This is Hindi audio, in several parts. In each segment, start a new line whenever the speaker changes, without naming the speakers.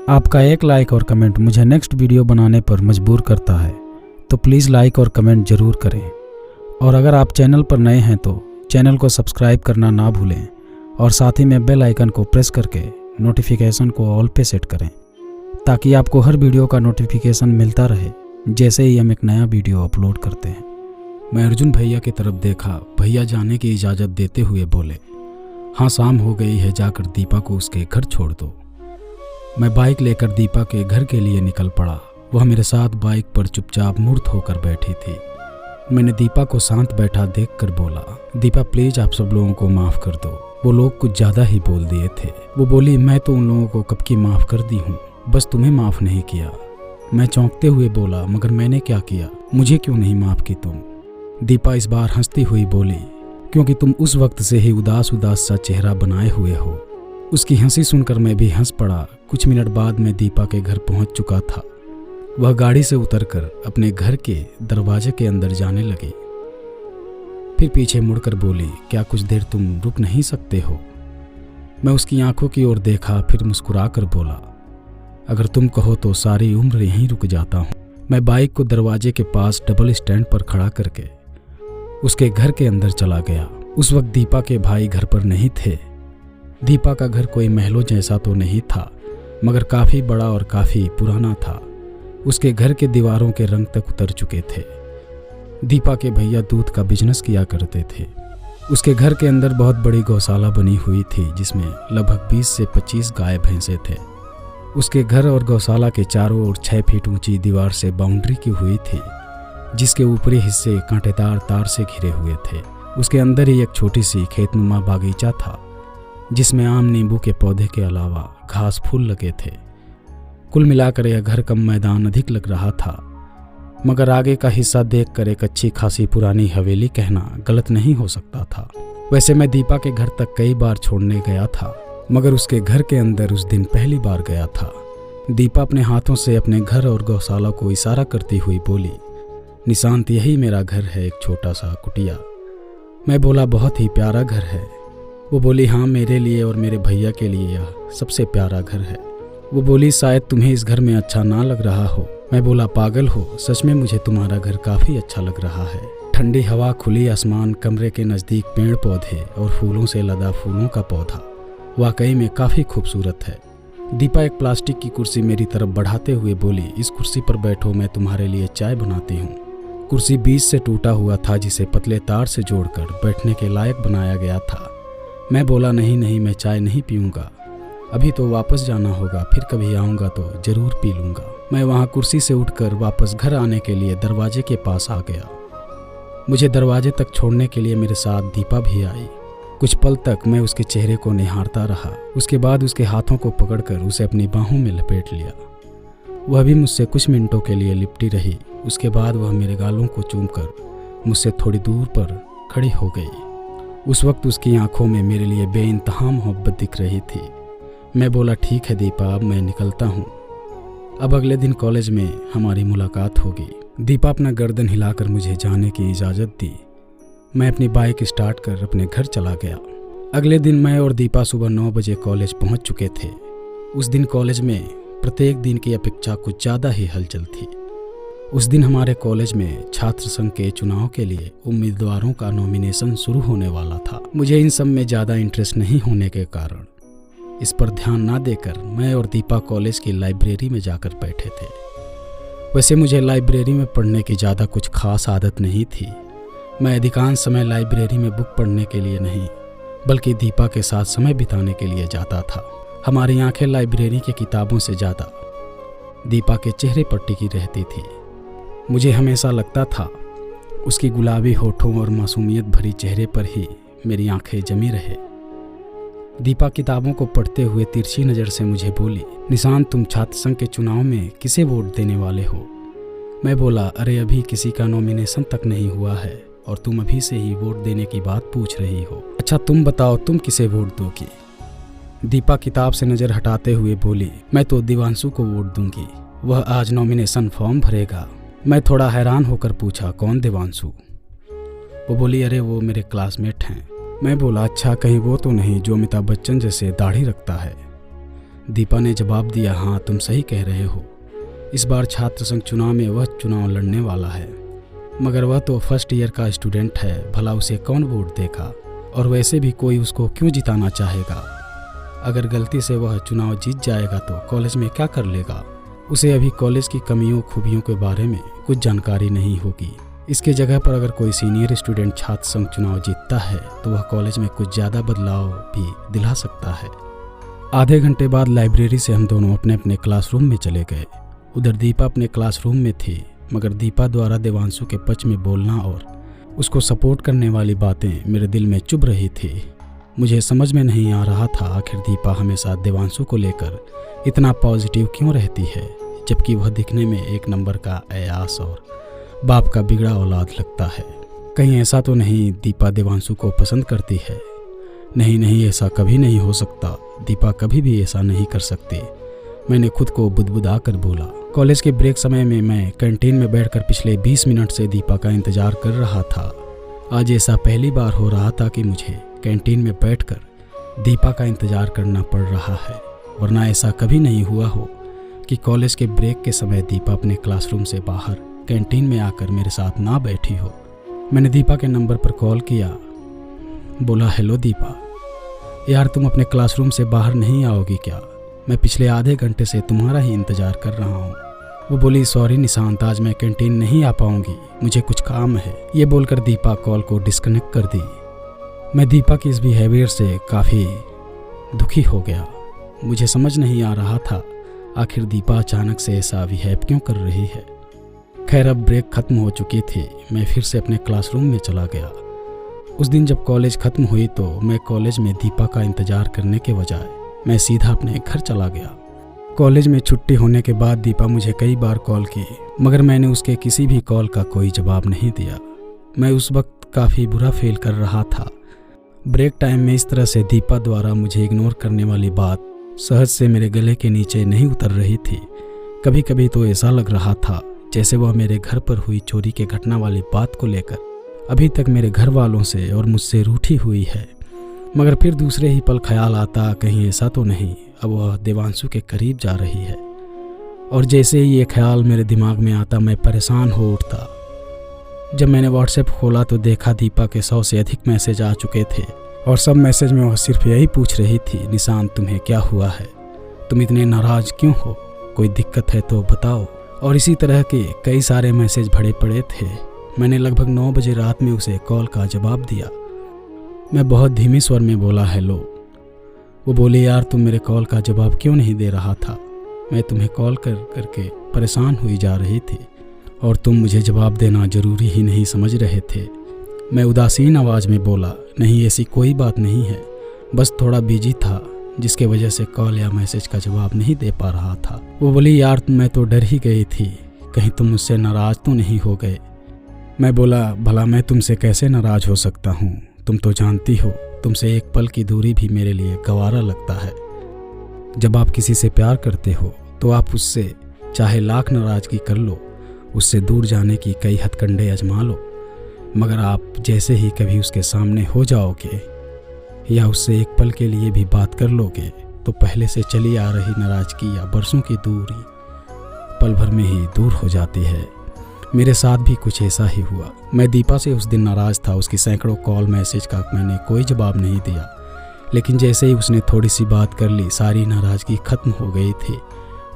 आपका एक लाइक और कमेंट मुझे नेक्स्ट वीडियो बनाने पर मजबूर करता है, तो प्लीज़ लाइक और कमेंट ज़रूर करें। और अगर आप चैनल पर नए हैं तो चैनल को सब्सक्राइब करना ना भूलें और साथ ही में बेल आइकन को प्रेस करके नोटिफिकेशन को ऑल पे सेट करें, ताकि आपको हर वीडियो का नोटिफिकेशन मिलता रहे जैसे ही हम एक नया वीडियो अपलोड करते हैं। मैं अर्जुन भैया की तरफ देखा। भैया जाने की इजाज़त देते हुए बोले, हाँ शाम हो गई है, जाकर दीपा को उसके घर छोड़ दो। मैं बाइक लेकर दीपा के घर के लिए निकल पड़ा। वह मेरे साथ बाइक पर चुपचाप मूर्त होकर बैठी थी। मैंने दीपा को शांत बैठा देखकर बोला, दीपा प्लीज आप सब लोगों को माफ़ कर दो, वो लोग कुछ ज़्यादा ही बोल दिए थे। वो बोली, मैं तो उन लोगों को कब की माफ़ कर दी हूँ, बस तुम्हें माफ़ नहीं किया। मैं चौंकते हुए बोला, मगर मैंने क्या किया, मुझे क्यों नहीं माफ़ की तुम? दीपा इस बार हंसती हुई बोली, क्योंकि तुम उस वक्त से ही उदास उदास सा चेहरा बनाए हुए हो। उसकी हंसी सुनकर मैं भी हंस पड़ा। कुछ मिनट बाद मैं दीपा के घर पहुंच चुका था। वह गाड़ी से उतरकर अपने घर के दरवाजे के अंदर जाने लगी। फिर पीछे मुड़कर बोली, क्या कुछ देर तुम रुक नहीं सकते हो? मैं उसकी आंखों की ओर देखा, फिर मुस्कुरा कर बोला, अगर तुम कहो तो सारी उम्र यहीं रुक जाता हूँ। मैं बाइक को दरवाजे के पास डबल स्टैंड पर खड़ा करके उसके घर के अंदर चला गया। उस वक्त दीपा के भाई घर पर नहीं थे। दीपा का घर कोई महलों जैसा तो नहीं था, मगर काफ़ी बड़ा और काफ़ी पुराना था। उसके घर के दीवारों के रंग तक उतर चुके थे। दीपा के भैया दूध का बिजनेस किया करते थे। उसके घर के अंदर बहुत बड़ी गौशाला बनी हुई थी, जिसमें लगभग 20 से 25 गाय भैंसे थे। उसके घर और गौशाला के चारों ओर 6 फीट ऊंची दीवार से बाउंड्री की हुई थी, जिसके ऊपरी हिस्से कांटेदार तार से घिरे हुए थे। उसके अंदर ही एक छोटी सी खेतनुमा बागीचा था, जिसमें आम नींबू के पौधे के अलावा घास फूल लगे थे। कुल मिलाकर यह घर कम मैदान अधिक लग रहा था, मगर आगे का हिस्सा देखकर एक अच्छी खासी पुरानी हवेली कहना गलत नहीं हो सकता था। वैसे मैं दीपा के घर तक कई बार छोड़ने गया था, मगर उसके घर के अंदर उस दिन पहली बार गया था। दीपा अपने हाथों से अपने घर और गौशाला को इशारा करती हुई बोली, निशांत यही मेरा घर है, एक छोटा सा कुटिया। मैं बोला, बहुत ही प्यारा घर है। वो बोली, हाँ मेरे लिए और मेरे भैया के लिए यह सबसे प्यारा घर है। वो बोली, शायद तुम्हें इस घर में अच्छा ना लग रहा हो। मैं बोला, पागल हो, सच में मुझे तुम्हारा घर काफ़ी अच्छा लग रहा है। ठंडी हवा, खुली आसमान, कमरे के नज़दीक पेड़ पौधे और फूलों से लदा फूलों का पौधा वाकई में काफ़ी खूबसूरत है। दीपा एक प्लास्टिक की कुर्सी मेरी तरफ बढ़ाते हुए बोली, इस कुर्सी पर बैठो, मैं तुम्हारे लिए चाय बनाती हूँ। कुर्सी बीच से टूटा हुआ था, जिसे पतले तार से जोड़कर बैठने के लायक बनाया गया था। मैं बोला, नहीं, मैं चाय नहीं पीऊँगा, अभी तो वापस जाना होगा, फिर कभी आऊँगा तो ज़रूर पी लूँगा। मैं वहाँ कुर्सी से उठकर वापस घर आने के लिए दरवाजे के पास आ गया। मुझे दरवाजे तक छोड़ने के लिए मेरे साथ दीपा भी आई। कुछ पल तक मैं उसके चेहरे को निहारता रहा। उसके बाद उसके हाथों को पकड़कर उसे अपनी बाहों में लपेट लिया। वह भी मुझसे कुछ मिनटों के लिए लिपटी रही। उसके बाद वह मेरे गालों को चूमकर मुझसे थोड़ी दूर पर खड़ी हो गई। उस वक्त उसकी आंखों में मेरे लिए बेइंतहा मोहब्बत दिख रही थी। मैं बोला, ठीक है दीपा, अब मैं निकलता हूँ। अब अगले दिन कॉलेज में हमारी मुलाकात होगी। दीपा अपना गर्दन हिलाकर मुझे जाने की इजाज़त दी। मैं अपनी बाइक स्टार्ट कर अपने घर चला गया। अगले दिन मैं और दीपा सुबह 9 बजे कॉलेज पहुँच चुके थे। उस दिन कॉलेज में प्रत्येक दिन की अपेक्षा कुछ ज़्यादा ही हलचल थी। उस दिन हमारे कॉलेज में छात्र संघ के चुनाव के लिए उम्मीदवारों का नॉमिनेशन शुरू होने वाला था। मुझे इन सब में ज़्यादा इंटरेस्ट नहीं होने के कारण इस पर ध्यान ना देकर मैं और दीपा कॉलेज की लाइब्रेरी में जाकर बैठे थे। वैसे मुझे लाइब्रेरी में पढ़ने की ज़्यादा कुछ खास आदत नहीं थी। मैं अधिकांश समय लाइब्रेरी में बुक पढ़ने के लिए नहीं, बल्कि दीपा के साथ समय बिताने के लिए जाता था। हमारी आंखें लाइब्रेरी की किताबों से ज़्यादा दीपा के चेहरे पर टिकी रहती थी। मुझे हमेशा लगता था उसकी गुलाबी होठों और मासूमियत भरी चेहरे पर ही मेरी आंखें जमी रहे। दीपा किताबों को पढ़ते हुए तिरछी नज़र से मुझे बोली, निशांत तुम छात्र संघ के चुनाव में किसे वोट देने वाले हो? मैं बोला, अरे अभी किसी का नॉमिनेशन तक नहीं हुआ है और तुम अभी से ही वोट देने की बात पूछ रही हो। अच्छा तुम बताओ, तुम किसे वोट दोगी? दीपा किताब से नज़र हटाते हुए बोली, मैं तो दिवांशु को वोट दूंगी, वह आज नॉमिनेशन फॉर्म भरेगा। मैं थोड़ा हैरान होकर पूछा, कौन दिवांशु? वो बोली, अरे वो मेरे क्लासमेट हैं। मैं बोला, अच्छा कहीं वो तो नहीं जो अमिताभ बच्चन जैसे दाढ़ी रखता है? दीपा ने जवाब दिया, हाँ तुम सही कह रहे हो, इस बार छात्र संघ चुनाव में वह चुनाव लड़ने वाला है, मगर वह तो फर्स्ट ईयर का स्टूडेंट है, भला उसे कौन वोट देगा, और वैसे भी कोई उसको क्यों जिताना चाहेगा। अगर गलती से वह चुनाव जीत जाएगा तो कॉलेज में क्या कर लेगा। उसे अभी कॉलेज की कमियों खूबियों के बारे में कुछ जानकारी नहीं होगी। इसके जगह पर अगर कोई सीनियर स्टूडेंट छात्र संघ चुनाव जीतता है तो वह कॉलेज में कुछ ज़्यादा बदलाव भी दिला सकता है। आधे घंटे बाद लाइब्रेरी से हम दोनों अपने अपने क्लासरूम में चले गए। उधर दीपा अपने क्लासरूम में थी, मगर दीपा द्वारा देवांशु के पक्ष में बोलना और उसको सपोर्ट करने वाली बातें मेरे दिल में चुभ रही थी। मुझे समझ में नहीं आ रहा था आखिर दीपा हमेशा देवांशु को लेकर इतना पॉजिटिव क्यों रहती है, जबकि वह दिखने में एक नंबर का अयास और बाप का बिगड़ा औलाद लगता है। कहीं ऐसा तो नहीं दीपा देवांशु को पसंद करती है। नहीं, ऐसा कभी नहीं हो सकता। दीपा कभी भी ऐसा नहीं कर सकती। मैंने खुद को बुदबुदा कर बोला। कॉलेज के ब्रेक समय में मैं कैंटीन में बैठकर पिछले 20 मिनट से दीपा का इंतजार कर रहा था। आज ऐसा पहली बार हो रहा था कि मुझे कैंटीन में बैठकर दीपा का इंतजार करना पड़ रहा है, वरना ऐसा कभी नहीं हुआ हो कि कॉलेज के ब्रेक के समय दीपा अपने क्लासरूम से बाहर कैंटीन में आकर मेरे साथ ना बैठी हो। मैंने दीपा के नंबर पर कॉल किया, बोला, हेलो दीपा, यार तुम अपने क्लासरूम से बाहर नहीं आओगी क्या? मैं पिछले आधे घंटे से तुम्हारा ही इंतज़ार कर रहा हूँ। वो बोली, सॉरी निशांत, आज मैं कैंटीन नहीं आ पाऊँगी, मुझे कुछ काम है। ये बोलकर दीपा कॉल को डिस्कनेक्ट कर दी। मैं दीपा की इस बिहेवियर से काफ़ी दुखी हो गया। मुझे समझ नहीं आ रहा था आखिर दीपा अचानक से ऐसा बिहेव क्यों कर रही है। खैर अब ब्रेक ख़त्म हो चुकी थी। मैं फिर से अपने क्लासरूम में चला गया। उस दिन जब कॉलेज ख़त्म हुई तो मैं कॉलेज में दीपा का इंतज़ार करने के बजाय मैं सीधा अपने घर चला गया। कॉलेज में छुट्टी होने के बाद दीपा मुझे कई बार कॉल की, मगर मैंने उसके किसी भी कॉल का कोई जवाब नहीं दिया। मैं उस वक्त काफ़ी बुरा फील कर रहा था। ब्रेक टाइम में इस तरह से दीपा द्वारा मुझे इग्नोर करने वाली बात सहज से मेरे गले के नीचे नहीं उतर रही थी। कभी कभी तो ऐसा लग रहा था जैसे वह मेरे घर पर हुई चोरी के घटना वाली बात को लेकर अभी तक मेरे घर वालों से और मुझसे रूठी हुई है। मगर फिर दूसरे ही पल ख्याल आता, कहीं ऐसा तो नहीं अब वह देवांशु के करीब जा रही है। और जैसे ही ये ख्याल मेरे दिमाग में आता मैं परेशान हो उठता। जब मैंने व्हाट्सएप खोला तो देखा दीपा के 100 से अधिक मैसेज आ चुके थे और सब मैसेज में वह सिर्फ यही पूछ रही थी, निशांत तुम्हें क्या हुआ है, तुम इतने नाराज़ क्यों हो, कोई दिक्कत है तो बताओ। और इसी तरह के कई सारे मैसेज भरे पड़े थे। मैंने लगभग 9 बजे रात में उसे कॉल का जवाब दिया। मैं बहुत धीमे स्वर में बोला, हेलो। वो बोली, यार तुम मेरे कॉल का जवाब क्यों नहीं दे रहा था? मैं तुम्हें कॉल करके परेशान हुई जा रही थी और तुम मुझे जवाब देना ज़रूरी ही नहीं समझ रहे थे। मैं उदासीन आवाज़ में बोला, नहीं ऐसी कोई बात नहीं है, बस थोड़ा बिजी था जिसके वजह से कॉल या मैसेज का जवाब नहीं दे पा रहा था। वो बोली, यार मैं तो डर ही गई थी, कहीं तुम मुझसे नाराज़ तो नहीं हो गए। मैं बोला, भला मैं तुमसे कैसे नाराज़ हो सकता हूँ, तुम तो जानती हो तुमसे एक पल की दूरी भी मेरे लिए गवारा लगता है। जब आप किसी से प्यार करते हो तो आप उससे चाहे लाख नाराज़गी कर लो, उससे दूर जाने की कई हथकंडे आजमा लो, मगर आप जैसे ही कभी उसके सामने हो जाओगे या उससे एक पल के लिए भी बात कर लोगे तो पहले से चली आ रही नाराज़गी या बरसों की दूरी पल भर में ही दूर हो जाती है। मेरे साथ भी कुछ ऐसा ही हुआ। मैं दीपा से उस दिन नाराज़ था। उसकी सैकड़ों कॉल मैसेज का मैंने कोई जवाब नहीं दिया, लेकिन जैसे ही उसने थोड़ी सी बात कर ली सारी नाराज़गी खत्म हो गई थी।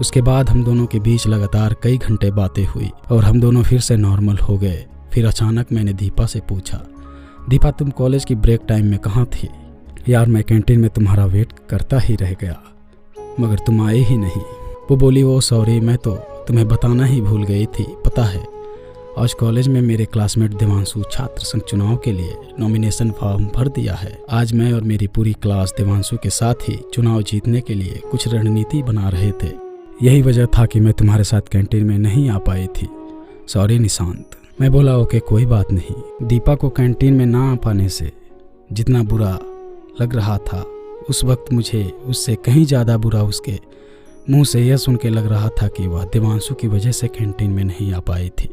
उसके बाद हम दोनों के बीच लगातार कई घंटे बातें हुई और हम दोनों फिर से नॉर्मल हो गए। फिर अचानक मैंने दीपा से पूछा, दीपा तुम कॉलेज की ब्रेक टाइम में कहाँ थी? यार मैं कैंटीन में तुम्हारा वेट करता ही रह गया, मगर तुम आए ही नहीं। वो बोली, वो सॉरी, मैं तो तुम्हें बताना ही भूल गई थी। पता है आज कॉलेज में मेरे क्लासमेट देवांशु छात्र संघ चुनाव के लिए नॉमिनेशन फॉर्म भर दिया है। आज मैं और मेरी पूरी क्लास देवांशु के साथ ही चुनाव जीतने के लिए कुछ रणनीति बना रहे थे। यही वजह था कि मैं तुम्हारे साथ कैंटीन में नहीं आ पाई थी। सॉरी निशांत। मैं बोला, ओके कोई बात नहीं। दीपा को कैंटीन में ना आ पाने से जितना बुरा लग रहा था उस वक्त मुझे उससे कहीं ज़्यादा बुरा उसके मुंह से यह सुन के लग रहा था कि वह देवांशु की वजह से कैंटीन में नहीं आ पाई थी।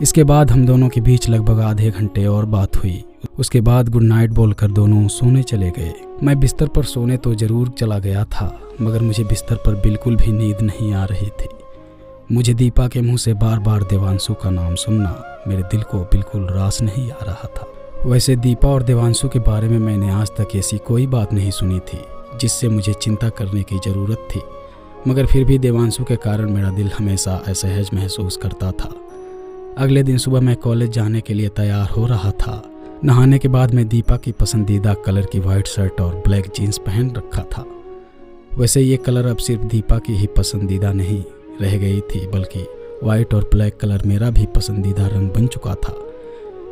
इसके बाद हम दोनों के बीच लगभग आधे घंटे और बात हुई। उसके बाद गुड नाइट बोलकर दोनों सोने चले गए। मैं बिस्तर पर सोने तो जरूर चला गया था, मगर मुझे बिस्तर पर बिल्कुल भी नींद नहीं आ रही थी। मुझे दीपा के मुंह से बार बार देवांशु का नाम सुनना मेरे दिल को बिल्कुल रास नहीं आ रहा था। वैसे दीपा और देवांशु के बारे में मैंने आज तक ऐसी कोई बात नहीं सुनी थी जिससे मुझे चिंता करने की ज़रूरत थी, मगर फिर भी देवांशु के कारण मेरा दिल हमेशा असहज महसूस करता था। अगले दिन सुबह मैं कॉलेज जाने के लिए तैयार हो रहा था। नहाने के बाद मैं दीपा की पसंदीदा कलर की वाइट शर्ट और ब्लैक जीन्स पहन रखा था। वैसे ये कलर अब सिर्फ दीपा की ही पसंदीदा नहीं रह गई थी, बल्कि वाइट और ब्लैक कलर मेरा भी पसंदीदा रंग बन चुका था।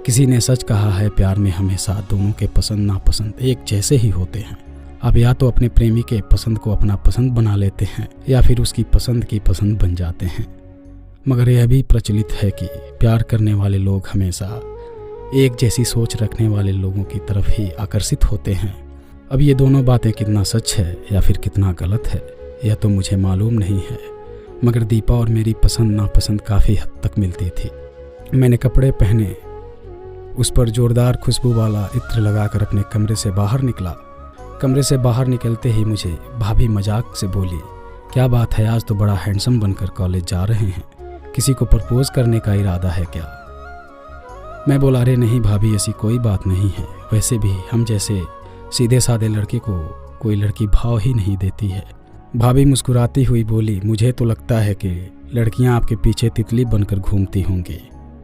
किसी ने सच कहा है, प्यार में हमेशा दोनों के पसंद नापसंद एक जैसे ही होते हैं। आप या तो अपने प्रेमी के पसंद को अपना पसंद बना लेते हैं या फिर उसकी पसंद की पसंद बन जाते हैं। मगर यह भी प्रचलित है कि प्यार करने वाले लोग हमेशा एक जैसी सोच रखने वाले लोगों की तरफ ही आकर्षित होते हैं। अब ये दोनों बातें कितना सच है या फिर कितना गलत है यह तो मुझे मालूम नहीं है, मगर दीपा और मेरी पसंद नापसंद काफ़ी हद तक मिलती थी। मैंने कपड़े पहने, उस पर जोरदार खुशबू वाला इत्र लगाकर अपने कमरे से बाहर निकला। कमरे से बाहर निकलते ही मुझे भाभी मजाक से बोली, क्या बात है, आज तो बड़ा हैंडसम बनकर कॉलेज जा रहे हैं, किसी को प्रपोज करने का इरादा है क्या? मैं बोला, अरे नहीं भाभी, ऐसी कोई बात नहीं है। वैसे भी हम जैसे सीधे साधे लड़के को कोई लड़की भाव ही नहीं देती है। भाभी मुस्कुराती हुई बोली, मुझे तो लगता है कि लड़कियां आपके पीछे तितली बनकर घूमती होंगी।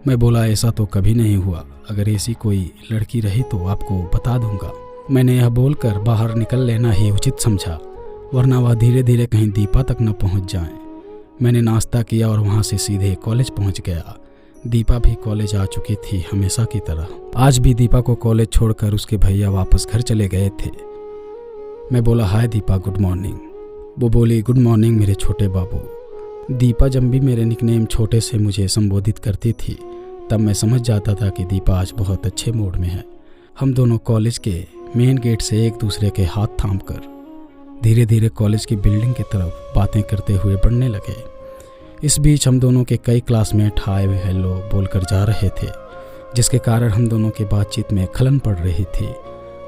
मैं बोला, ऐसा तो कभी नहीं हुआ, अगर ऐसी कोई लड़की रही तो आपको बता दूंगा। मैंने यह बोलकर बाहर निकल लेना ही उचित समझा, वरना वह धीरे धीरे कहीं दीपा तक न पहुंच जाएं। मैंने नाश्ता किया और वहां से सीधे कॉलेज पहुंच गया। दीपा भी कॉलेज आ चुकी थी हमेशा की तरह। आज भी दीपा को कॉलेज छोड़कर उसके भैया वापस घर चले गए थे। मैं बोला, हाय दीपा, गुड मॉर्निंग। वो बोली, गुड मॉर्निंग मेरे छोटे बाबू। दीपा जब भी मेरे निकनेम छोटे से मुझे संबोधित करती थी तब मैं समझ जाता था कि दीपा आज बहुत अच्छे मूड में है। हम दोनों कॉलेज के मेन गेट से एक दूसरे के हाथ थामकर धीरे धीरे कॉलेज की बिल्डिंग की तरफ बातें करते हुए बढ़ने लगे। इस बीच हम दोनों के कई क्लासमेट हाय हेलो बोलकर जा रहे थे, जिसके कारण हम दोनों की बातचीत में खलन पड़ रही थी।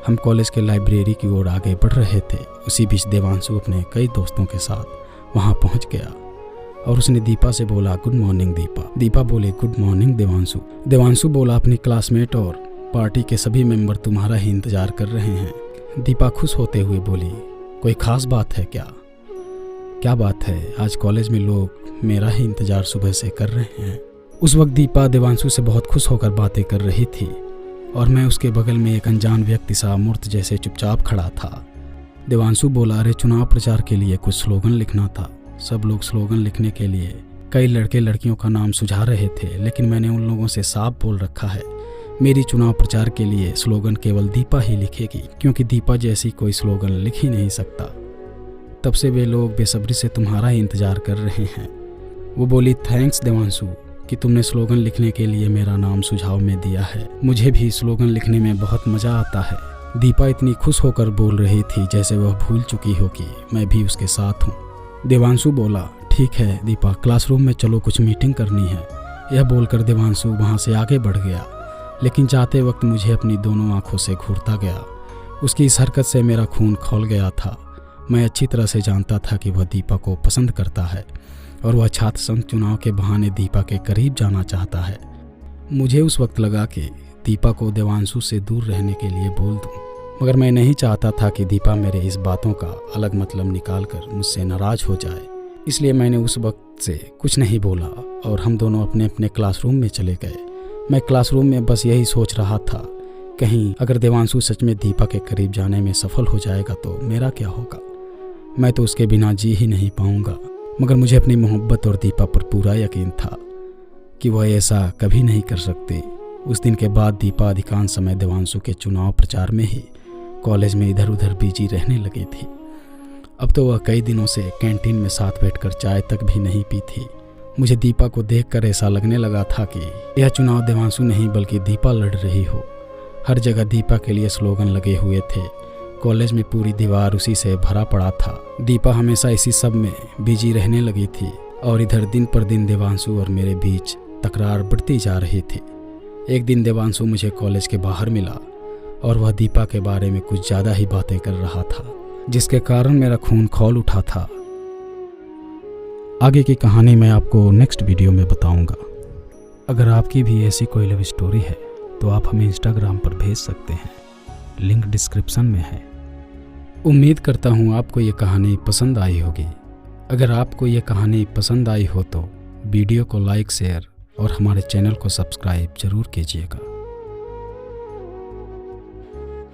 हम कॉलेज के लाइब्रेरी की ओर आगे बढ़ रहे थे। उसी बीच देवांशु अपने कई दोस्तों के साथ वहां पहुंच गया और उसने दीपा से बोला, गुड मॉर्निंग दीपा। दीपा बोले, गुड मॉर्निंग देवांशु। देवांशु बोला, अपनी क्लासमेट और पार्टी के सभी मेंबर तुम्हारा ही इंतजार कर रहे हैं। दीपा खुश होते हुए बोली, कोई खास बात है क्या? क्या बात है, आज कॉलेज में लोग मेरा ही इंतजार सुबह से कर रहे हैं। उस वक्त दीपा देवांशु से बहुत खुश होकर बातें कर रही थी और मैं उसके बगल में एक अनजान व्यक्ति सा मूर्त जैसे चुपचाप खड़ा था। देवांशु बोला, अरे चुनाव प्रचार के लिए कुछ स्लोगन लिखना था। सब लोग स्लोगन लिखने के लिए कई लड़के लड़कियों का नाम सुझा रहे थे, लेकिन मैंने उन लोगों से साफ बोल रखा है, मेरी चुनाव प्रचार के लिए स्लोगन केवल दीपा ही लिखेगी, क्योंकि दीपा जैसी कोई स्लोगन लिख ही नहीं सकता। तब से वे लोग बेसब्री से तुम्हारा ही इंतजार कर रहे हैं। वो बोली, थैंक्स देवांशु कि तुमने स्लोगन लिखने के लिए मेरा नाम सुझाव में दिया है। मुझे भी स्लोगन लिखने में बहुत मज़ा आता है। दीपा इतनी खुश होकर बोल रही थी जैसे वह भूल चुकी हो कि मैं भी उसके साथ हूँ। देवांशु बोला, ठीक है दीपा, क्लासरूम में चलो, कुछ मीटिंग करनी है। यह बोलकर देवांशु वहाँ से आगे बढ़ गया, लेकिन जाते वक्त मुझे अपनी दोनों आंखों से घूरता गया। उसकी इस हरकत से मेरा खून खौल गया था। मैं अच्छी तरह से जानता था कि वह दीपा को पसंद करता है और वह छात्र संघ चुनाव के बहाने दीपा के करीब जाना चाहता है। मुझे उस वक्त लगा कि दीपा को देवांशु से दूर रहने के लिए बोल दूं, मगर मैं नहीं चाहता था कि दीपा मेरे इस बातों का अलग मतलब निकाल कर मुझसे नाराज हो जाए। इसलिए मैंने उस वक्त से कुछ नहीं बोला और हम दोनों अपने अपने क्लासरूम में चले गए। मैं क्लासरूम में बस यही सोच रहा था, कहीं अगर देवांशु सच में दीपा के करीब जाने में सफल हो जाएगा तो मेरा क्या होगा। मैं तो उसके बिना जी ही नहीं पाऊंगा। मगर मुझे अपनी मोहब्बत और दीपा पर पूरा यकीन था कि वह ऐसा कभी नहीं कर सकते। उस दिन के बाद दीपा अधिकांश समय देवांशु के चुनाव प्रचार में ही कॉलेज में इधर उधर बिजी रहने लगी थी। अब तो वह कई दिनों से कैंटीन में साथ बैठकर चाय तक भी नहीं पी थी। मुझे दीपा को देखकर ऐसा लगने लगा था कि यह चुनाव देवांशु नहीं बल्कि दीपा लड़ रही हो। हर जगह दीपा के लिए स्लोगन लगे हुए थे। कॉलेज में पूरी दीवार उसी से भरा पड़ा था। दीपा हमेशा इसी सब में बिजी रहने लगी थी और इधर दिन पर दिन देवांशु और मेरे बीच तकरार बढ़ती जा रही थी। एक दिन देवांशु मुझे कॉलेज के बाहर मिला और वह दीपा के बारे में कुछ ज़्यादा ही बातें कर रहा था, जिसके कारण मेरा खून खौल उठा था। आगे की कहानी मैं आपको नेक्स्ट वीडियो में बताऊंगा। अगर आपकी भी ऐसी कोई लव स्टोरी है तो आप हमें इंस्टाग्राम पर भेज सकते हैं, लिंक डिस्क्रिप्शन में है। उम्मीद करता हूँ आपको ये कहानी पसंद आई होगी। अगर आपको ये कहानी पसंद आई हो तो वीडियो को लाइक, शेयर और हमारे चैनल को सब्सक्राइब जरूर कीजिएगा।